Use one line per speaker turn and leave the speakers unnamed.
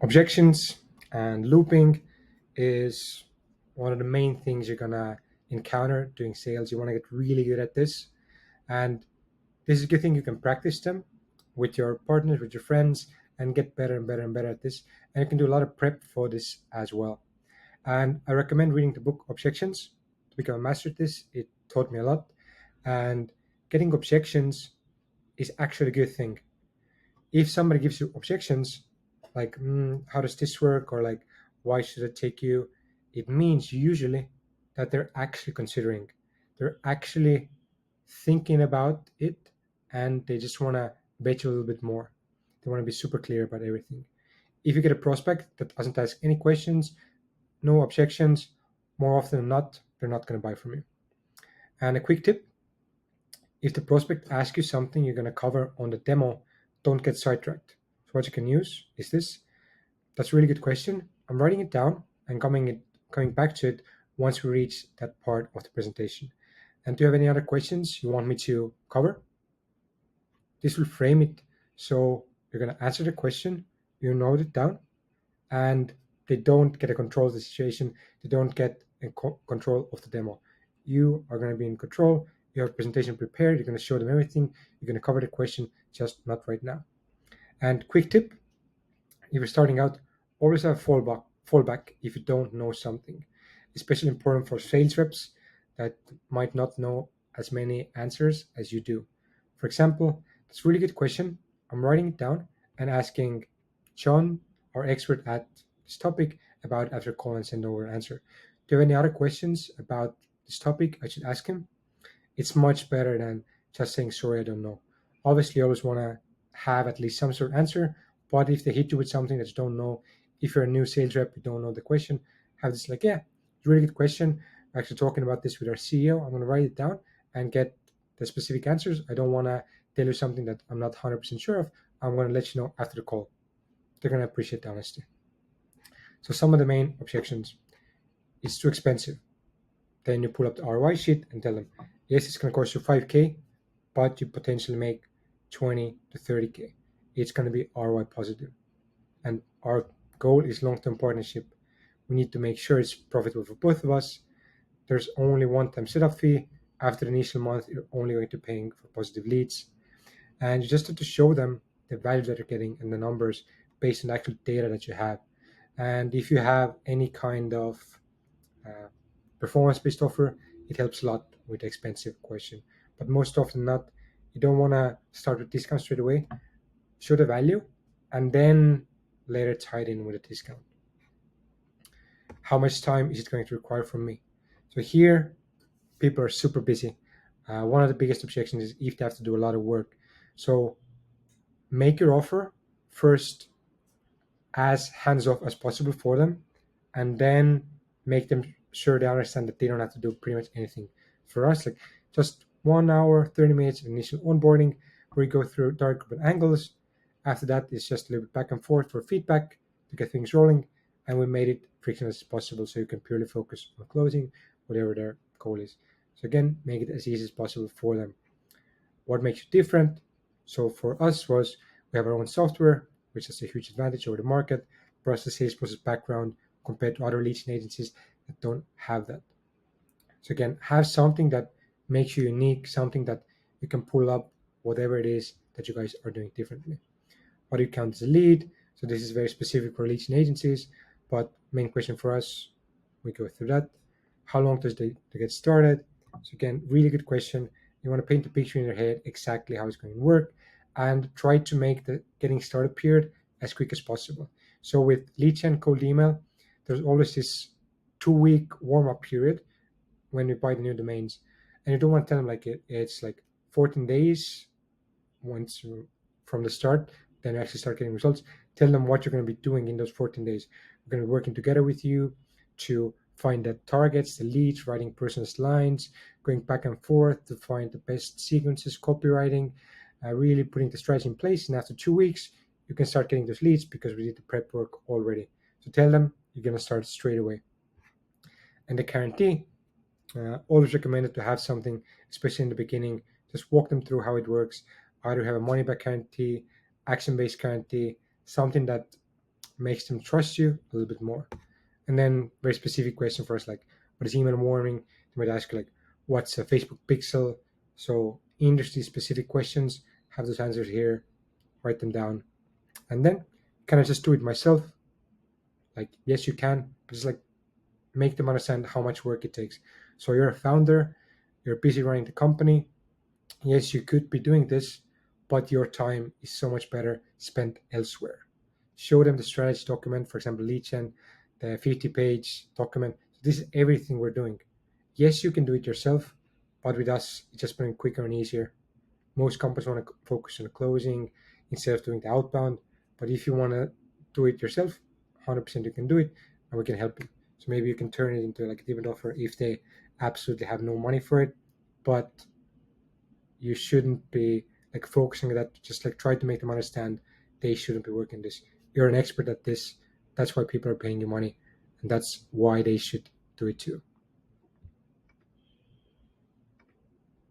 Objections and looping is one of the main things you're gonna encounter doing sales. You want to get really good at this, and this is a good thing. You can practice them with your partners, with your friends, and get better and better and better at this. And you can do a lot of prep for this as well. And I recommend reading the book Objections to become a master at this. It taught me a lot, and getting objections is actually a good thing. If somebody gives you objections, like how does this work, or like why should it take you, it means usually that they're actually considering, they're actually thinking about it, and they just want to bet you a little bit more. They want to be super clear about everything. If you get a prospect that doesn't ask any questions, no objections, more often than not, they're not going to buy from you. And a quick tip: if the prospect asks you something you're going to cover on the demo, don't get sidetracked. So what you can use is this. That's a really good question. I'm writing it down and coming back to it once we reach that part of the presentation. And do you have any other questions you want me to cover? This will frame it so you're going to answer the question, you note it down, and they don't get a control of the situation. They don't get control of the demo. You are going to be in control. You have a presentation prepared. You're going to show them everything. You're going to cover the question, just not right now. And quick tip: if you're starting out, always have a fallback if you don't know something. Especially important for sales reps that might not know as many answers as you do. For example, that's a really good question. I'm writing it down and asking John, our expert at this topic, about after call and send over an answer. Do you have any other questions about this topic I should ask him? It's much better than just saying, sorry, I don't know. Obviously, you always want to have at least some sort of answer, but if they hit you with something that you don't know, if you're a new sales rep, you don't know the question, have this like, yeah, it's a really good question. We're actually talking about this with our CEO. I'm going to write it down and get the specific answers. I don't want to tell you something that I'm not 100% sure of. I'm going to let you know after the call. They're going to appreciate the honesty. So some of the main objections: it's too expensive. Then you pull up the ROI sheet and tell them, yes, it's going to cost you 5K, but you potentially make 20 to 30K. It's going to be ROI positive. And our goal is long-term partnership. We need to make sure it's profitable for both of us. There's only one-time setup fee. After the initial month, you're only going to be paying for positive leads. And you just have to show them the value that you're getting and the numbers based on the actual data that you have. And if you have any kind of performance-based offer, it helps a lot with the expensive question. But most often not, you don't want to start with discount straight away. Show the value and then later tie it in with a discount. How much time is it going to require from me? So here, people are super busy. One of the biggest objections is if they have to do a lot of work. So make your offer first as hands-off as possible for them, and then make them sure they understand that they don't have to do pretty much anything. For us, like just 1 hour, 30 minutes of initial onboarding where you go through dark group angles. After that, it's just a little bit back and forth for feedback to get things rolling, and we made it frictionless as possible so you can purely focus on closing whatever their goal is. So again, make it as easy as possible for them. What makes you different? So for us was we have our own software, which is a huge advantage over the market, plus the sales process background compared to other lead gen agencies that don't have that. So again, have something that makes you unique, something that you can pull up whatever it is that you guys are doing differently. What do you count as a lead? So this is very specific for lead gen agencies, but main question for us, we go through that. How long does they get started? So again, really good question. You want to paint a picture in your head exactly how it's going to work and try to make the getting started period as quick as possible. So with lead gen cold email, there's always this 2-week warm-up period when you buy the new domains. And you don't want to tell them like it's like 14 days once from the start, then you actually start getting results. Tell them what you're going to be doing in those 14 days. We're going to be working together with you to find the targets, the leads, writing personalized lines, going back and forth to find the best sequences, copywriting, really putting the strategy in place. And after 2 weeks, you can start getting those leads because we did the prep work already. So tell them you're going to start straight away. And the guarantee, always recommended to have something, especially in the beginning. Just walk them through how it works. Either have a money back guarantee, action-based guarantee, something that makes them trust you a little bit more. And then very specific question for us, like what is email warming? They might ask you like, what's a Facebook pixel? So industry specific questions, have those answers here, write them down. And then can I just do it myself? Like, yes, you can, but just like make them understand how much work it takes. So you're a founder, you're busy running the company. Yes, you could be doing this, but your time is so much better spent elsewhere. Show them the strategy document, for example, lead gen, the 50-page document. This is everything we're doing. Yes, you can do it yourself, but with us, it's just been quicker and easier. Most companies want to focus on the closing instead of doing the outbound. But if you want to do it yourself, 100% you can do it, and we can help you. So maybe you can turn it into like a dividend offer if they absolutely have no money for it. But you shouldn't be like focusing on that. Just like try to make them understand they shouldn't be working this. You're an expert at this. That's why people are paying you money, and that's why they should do it too.